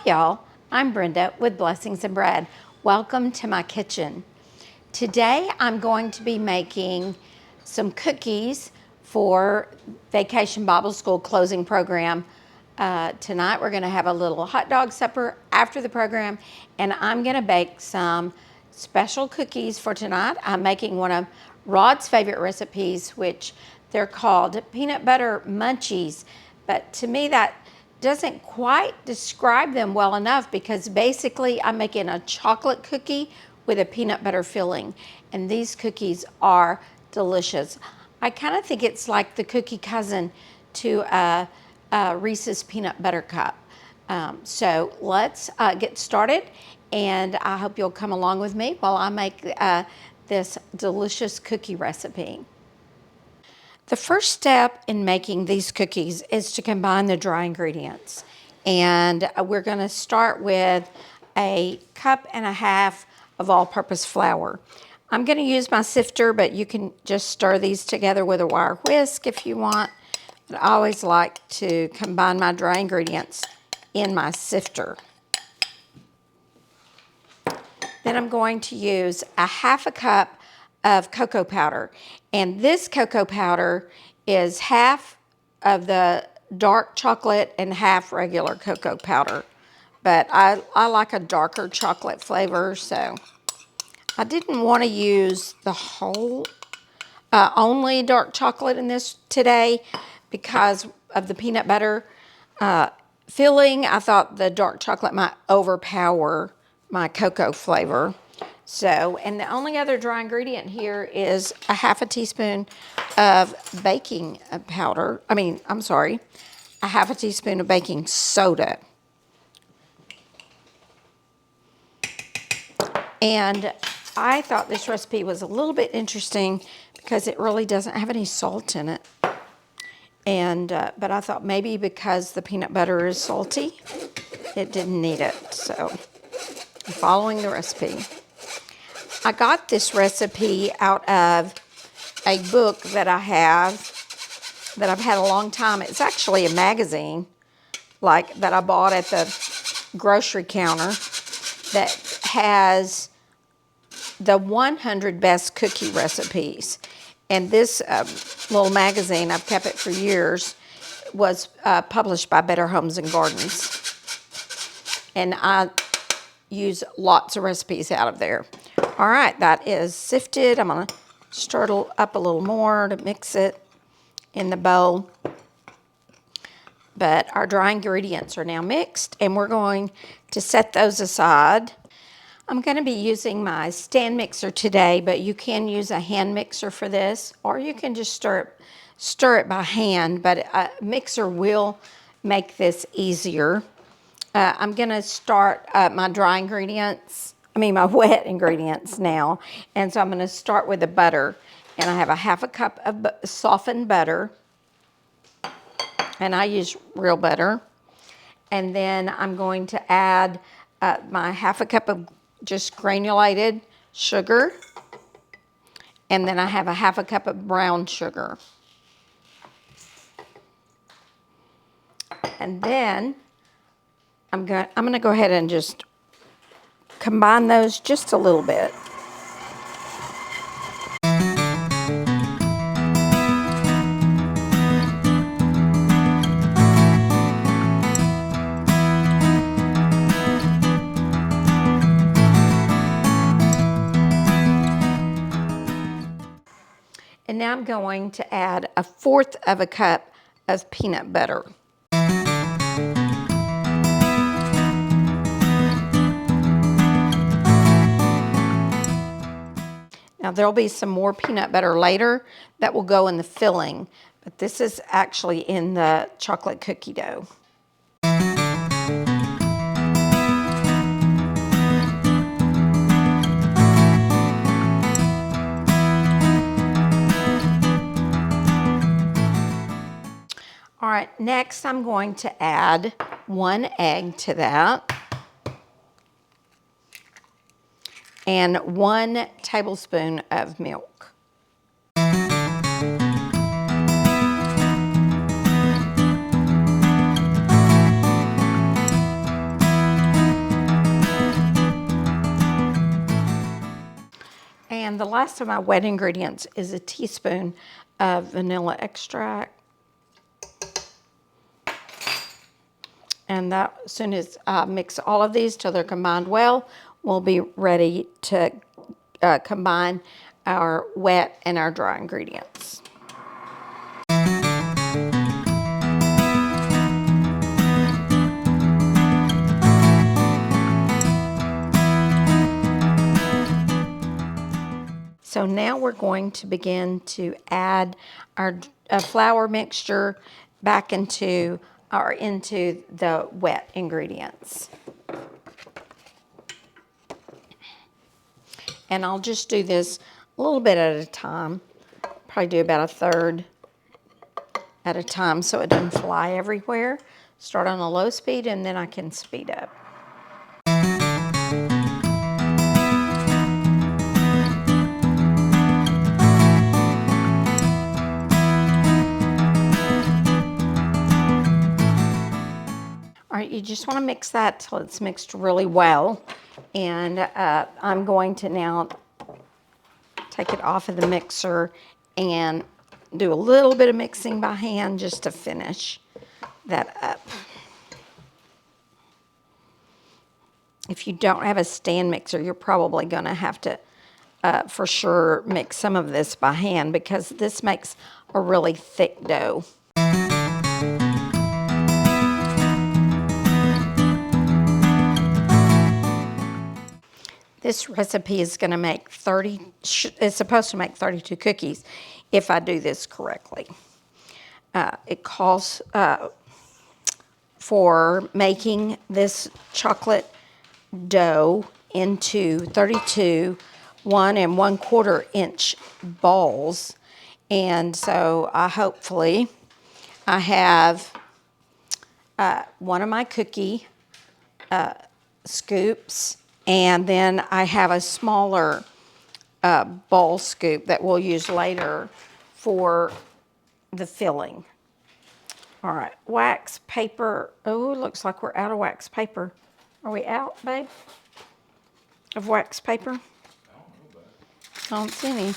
y'all, I'm Brenda with Blessings and Bread. Welcome to my kitchen. Today I'm going to be making some cookies for Vacation Bible School closing program. Tonight we're going to have a little hot dog supper after the program, and I'm going to bake some special cookies for tonight. I'm making one of Rod's favorite recipes, which they're called peanut butter munchies, but to me that doesn't quite describe them well enough, because basically I'm making a chocolate cookie with a peanut butter filling, and these cookies are delicious. I kind of think it's like the cookie cousin to Reese's peanut butter cup. So let's get started, and I hope you'll come along with me while I make this delicious cookie recipe. The first step in making these cookies is to combine the dry ingredients. And we're going to start with a cup and a half of all-purpose flour. I'm going to use my sifter, but you can just stir these together with a wire whisk if you want. But I always like to combine my dry ingredients in my sifter. Then I'm going to use a half a cup of cocoa powder. And this cocoa powder is half of the dark chocolate and half regular cocoa powder. But I like a darker chocolate flavor, so I didn't want to use the whole, only dark chocolate in this today because of the peanut butter filling. I thought the dark chocolate might overpower my cocoa flavor. So, and the only other dry ingredient here is a half a teaspoon of baking powder. A half a teaspoon of baking soda. And I thought this recipe was a little bit interesting because it really doesn't have any salt in it. And, but I thought maybe because the peanut butter is salty, it didn't need it. So, I'm following the recipe. I got this recipe out of a book that I have, that I've had a long time. It's actually a magazine, like that I bought at the grocery counter, that has the 100 best cookie recipes. And this little magazine, I've kept it for years, was published by Better Homes and Gardens. And I use lots of recipes out of there. All right, that is sifted. I'm going to stir it up a little more to mix it in the bowl. But our dry ingredients are now mixed, and we're going to set those aside. I'm going to be using my stand mixer today, but you can use a hand mixer for this, or you can just stir it by hand, but a mixer will make this easier. I'm going to start my my wet ingredients now. And so I'm going to start with the butter. And I have a half a cup of softened butter. And I use real butter. And then I'm going to add my half a cup of just granulated sugar. And then I have a half a cup of brown sugar. And then I'm going to go ahead and just combine those just a little bit. And now I'm going to add 1/4 of a cup of peanut butter. Now there'll be some more peanut butter later that will go in the filling, but this is actually in the chocolate cookie dough. All right, next I'm going to add 1 egg to that. And 1 tablespoon of milk. last of my wet ingredients is a teaspoon of vanilla extract. And that, as soon as I mix all of these till they're combined well, we'll be ready to combine our wet and our dry ingredients. So now we're going to begin to add our flour mixture back into the wet ingredients. And I'll just do this a little bit at a time. Probably do about a third at a time so it doesn't fly everywhere. Start on a low speed and then I can speed up. All right, you just want to mix that till it's mixed really well. And I'm going to now take it off of the mixer and do a little bit of mixing by hand just to finish that up. If you don't have a stand mixer, you're probably going to have to, for sure, mix some of this by hand because this makes a really thick dough. This recipe is going to make it's supposed to make 32 cookies if I do this correctly. It calls for making this chocolate dough into 32 1 1/4 inch balls. And so hopefully I have one of my cookie scoops, and then I have a smaller bowl scoop that we'll use later for the filling. All right, wax paper. Oh, looks like we're out of wax paper. Are we out, babe, of wax paper? I don't see any.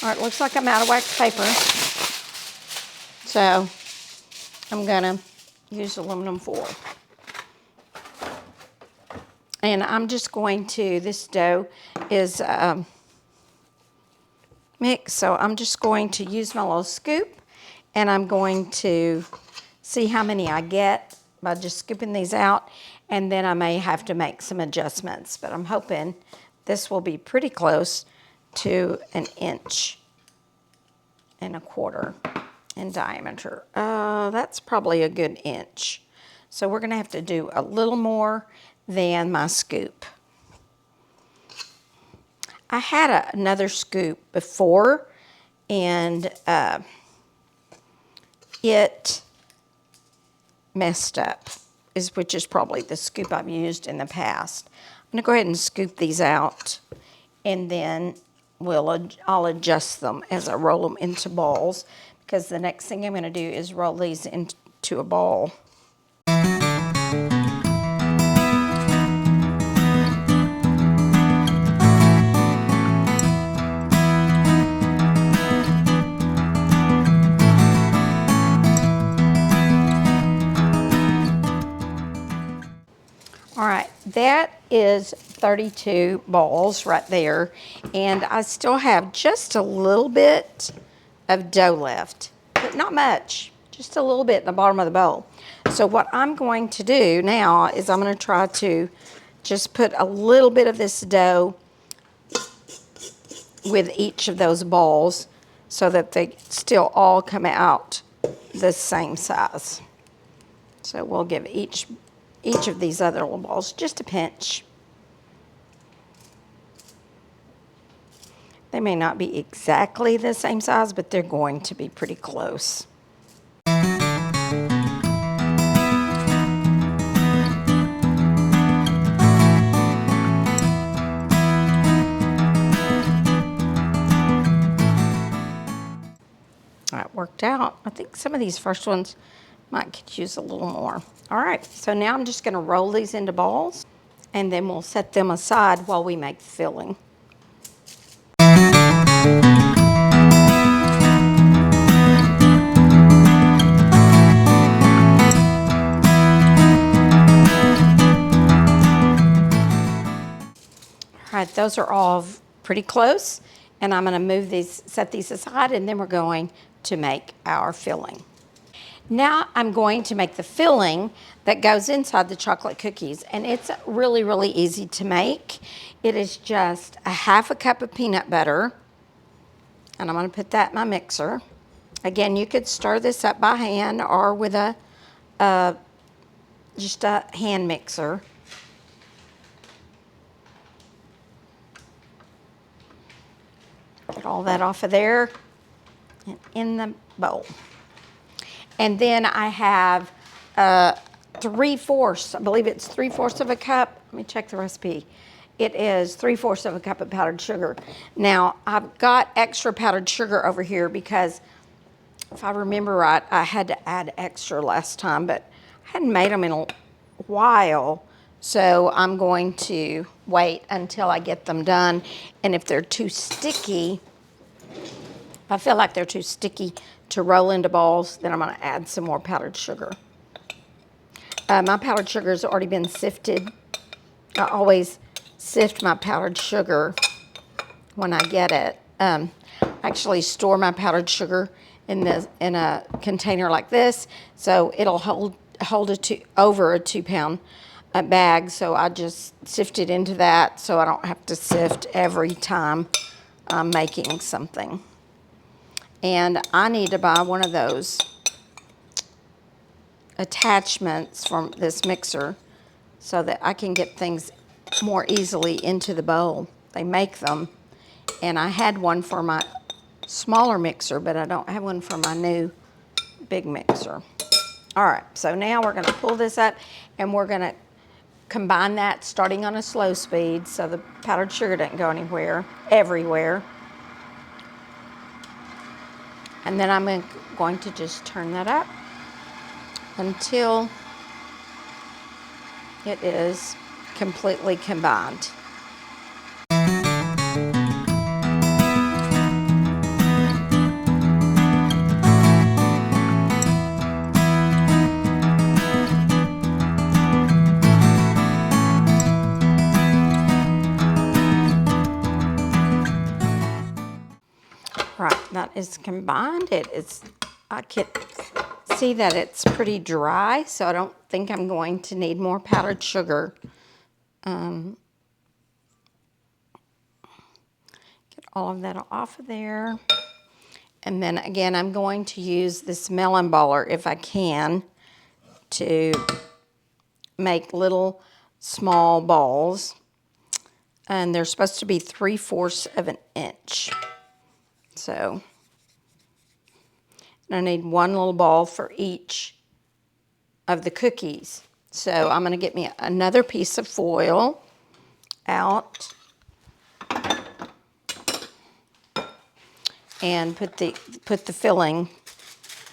All right, looks like I'm out of wax paper. So I'm gonna use aluminum foil. And I'm just going to, this dough is mixed, so I'm just going to use my little scoop, and I'm going to see how many I get by just scooping these out, and then I may have to make some adjustments, but I'm hoping this will be pretty close to 1.25 inches in diameter. That's probably a good inch. So we're gonna have to do a little more than my scoop. I had another scoop before, and it messed up, which is probably the scoop I've used in the past. I'm gonna go ahead and scoop these out, and then I'll adjust them as I roll them into balls, because the next thing I'm gonna do is roll these into a ball. All right, that is 32 balls right there, and I still have just a little bit of dough left, but not much, just a little bit in the bottom of the bowl. So what I'm going to do now is I'm going to try to just put a little bit of this dough with each of those balls so that they still all come out the same size. So we'll give each of these other little balls just a pinch. They may not be exactly the same size, but they're going to be pretty close. That worked out. I think some of these first ones might could use a little more. All right, so now I'm just gonna roll these into balls, and then we'll set them aside while we make the filling. those are all pretty close, and I'm going to set these aside, and then we're going to make our filling. Now I'm going to make the filling that goes inside the chocolate cookies, and it's really, really easy to make. It is just a half a cup of peanut butter, and I'm going to put that in my mixer. Again, you could stir this up by hand or with just a hand mixer. Get all that off of there and in the bowl. And then I have 3/4, I believe it's 3/4 of a cup. Let me check the recipe. It is 3/4 of a cup of powdered sugar. Now, I've got extra powdered sugar over here because if I remember right, I had to add extra last time, but I hadn't made them in a while. So I'm going to wait until I get them done. And if they're too sticky, if I feel like they're too sticky to roll into balls, then I'm going to add some more powdered sugar. My powdered sugar has already been sifted. I always sift my powdered sugar when I get it. I actually store my powdered sugar in a container like this, so it'll hold over a 2-pound bag. So I just sift it into that, so I don't have to sift every time I'm making something. And I need to buy one of those attachments from this mixer so that I can get things more easily into the bowl. They make them, and I had one for my smaller mixer, but I don't have one for my new big mixer. All right, so now we're gonna pull this up, and we're gonna combine that starting on a slow speed so the powdered sugar doesn't go everywhere. And then I'm going to just turn that up until it is completely combined. Right, that is combined. I can see that it's pretty dry, so I don't think I'm going to need more powdered sugar. Get all of that off of there. And then again, I'm going to use this melon baller, if I can, to make little small balls. And they're supposed to be 3/4 of an inch. So I need one little ball for each of the cookies. So I'm going to get me another piece of foil out and put the filling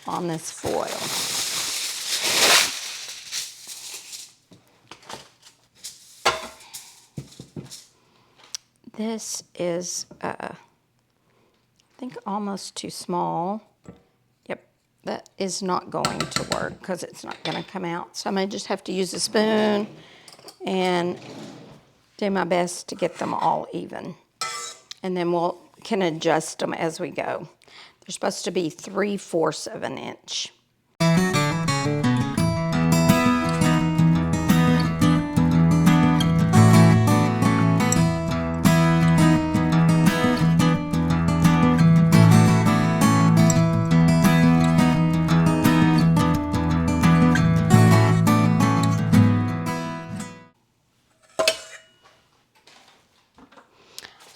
on this foil. This is, I think, almost too small. Yep, that is not going to work because it's not going to come out. So I may just have to use a spoon and do my best to get them all even. And then can adjust them as we go. They're supposed to be 3/4 of an inch.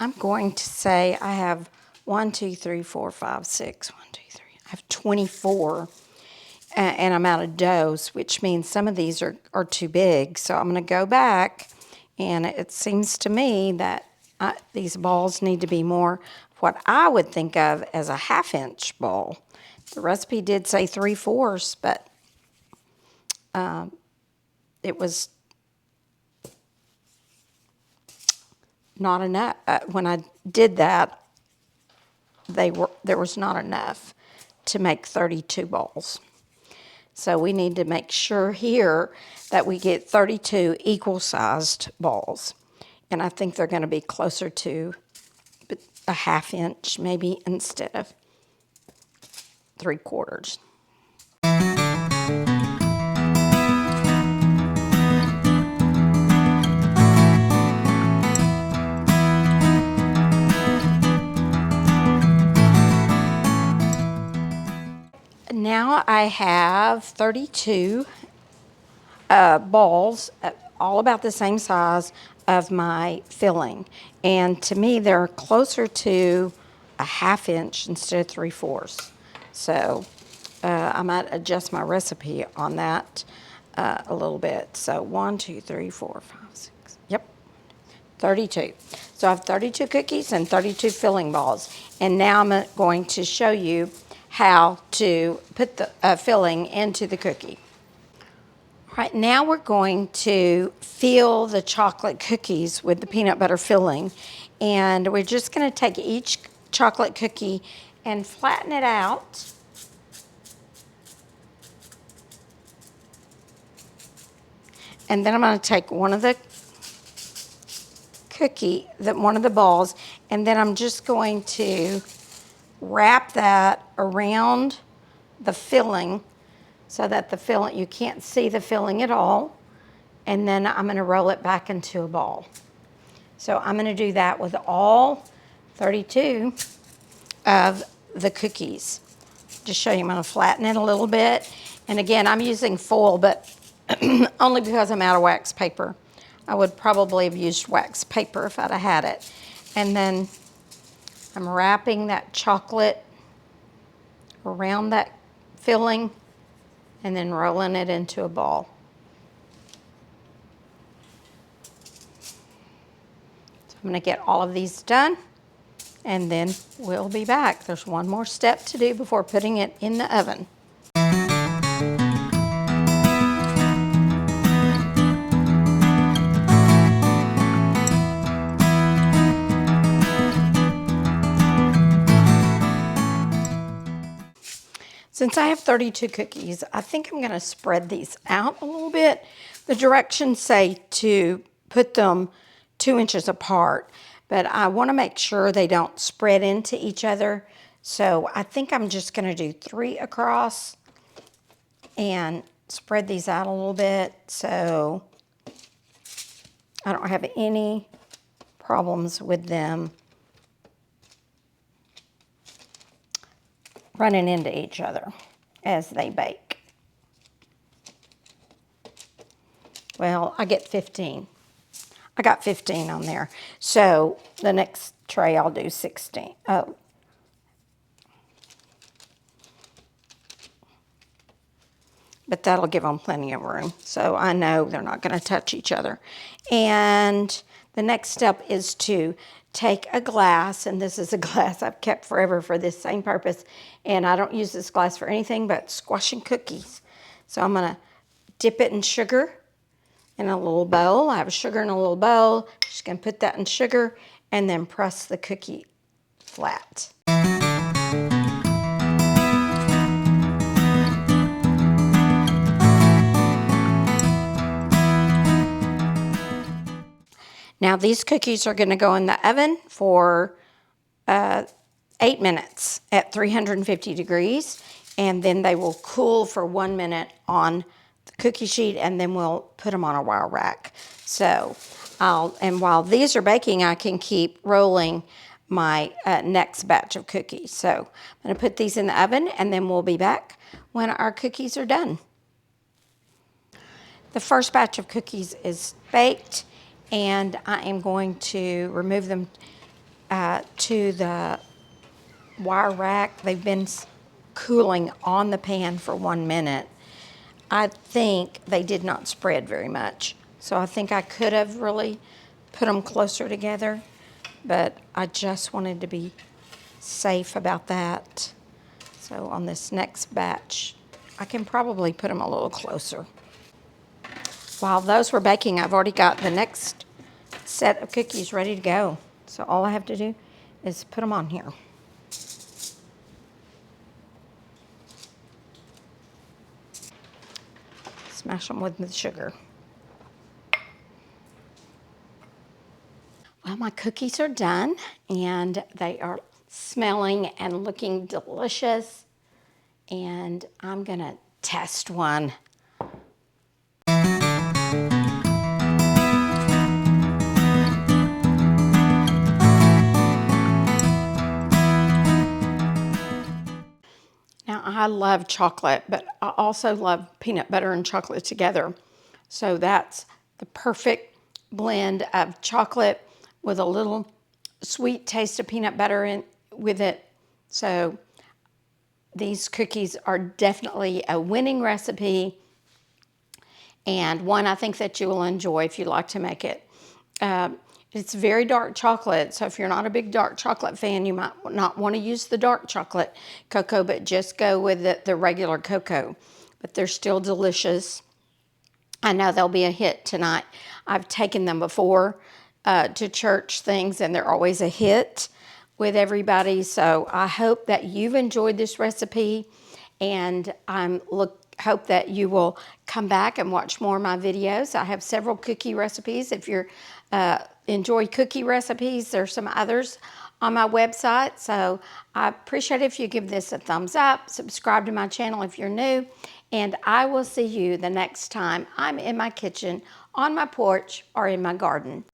I'm going to say I have 1, 2, 3, 4, 5, 6, 1, 2, 3. I have 24, and I'm out of dough, which means some of these are too big. So I'm going to go back, and it seems to me that these balls need to be more what I would think of as a 1/2-inch ball. The recipe did say 3/4, but it was not enough. When I did that, there was not enough to make 32 balls. So we need to make sure here that we get 32 equal-sized balls. And I think they're going to be closer to a 1/2 inch maybe instead of 3/4. Now I have 32 balls, all about the same size of my filling. And to me, they're closer to a 1/2 inch instead of 3/4. So I might adjust my recipe on that a little bit. So 1, 2, 3, 4, 5, 6. Yep, 32. So I have 32 cookies and 32 filling balls. And now I'm going to show you how to put the filling into the cookie. All right, now we're going to fill the chocolate cookies with the peanut butter filling. And we're just going to take each chocolate cookie and flatten it out. And then I'm going to take one of the one of the balls, and then I'm just going to wrap that around the filling so that the filling, you can't see the filling at all. And then I'm going to roll it back into a ball. So I'm going to do that with all 32 of the cookies. Just show you, I'm going to flatten it a little bit. And again, I'm using foil, but only because I'm out of wax paper. I would probably have used wax paper if I'd have had it. And then I'm wrapping that chocolate around that filling and then rolling it into a ball. So I'm going to get all of these done, and then we'll be back. There's one more step to do before putting it in the oven. Since I have 32 cookies, I think I'm going to spread these out a little bit. The directions say to put them 2 inches apart, but I want to make sure they don't spread into each other. So I think I'm just going to do 3 across and spread these out a little bit so I don't have any problems with them running into each other as they bake. Well, I get 15. I got 15 on there. So the next tray I'll do 16. Oh. But that'll give them plenty of room. So I know they're not going to touch each other. And the next step is to take a glass, and this is a glass I've kept forever for this same purpose, and I don't use this glass for anything but squashing cookies. So I'm going to dip it in sugar in a little bowl. I have sugar in a little bowl. Just going to put that in sugar and then press the cookie flat. Now these cookies are going to go in the oven for 8 minutes at 350 degrees, and then they will cool for 1 minute on the cookie sheet, and then we'll put them on a wire rack. So, and while these are baking, I can keep rolling my next batch of cookies. So I'm going to put these in the oven, and then we'll be back when our cookies are done. The first batch of cookies is baked, and I am going to remove them to the wire rack. They've been cooling on the pan for 1 minute. I think they did not spread very much, so I think I could have really put them closer together, but I just wanted to be safe about that. So on this next batch, I can probably put them a little closer. While those were baking, I've already got the next set of cookies ready to go. So all I have to do is put them on here. Smash them with the sugar. Well, my cookies are done and they are smelling and looking delicious. And I'm gonna test one. Now, I love chocolate, but I also love peanut butter and chocolate together. So that's the perfect blend of chocolate with a little sweet taste of peanut butter in with it. So these cookies are definitely a winning recipe and one I think that you will enjoy if you like to make it. It's very dark chocolate, so if you're not a big dark chocolate fan, you might not want to use the dark chocolate cocoa, but just go with the regular cocoa. But they're still delicious. I know they'll be a hit tonight. I've taken them before to church things, and they're always a hit with everybody. So I hope that you've enjoyed this recipe, and hope that you will come back and watch more of my videos. I have several cookie recipes. If you're enjoy cookie recipes, there's some others on my website. So I appreciate if you give this a thumbs up, subscribe to my channel if you're new, and I will see you the next time I'm in my kitchen, on my porch, or in my garden.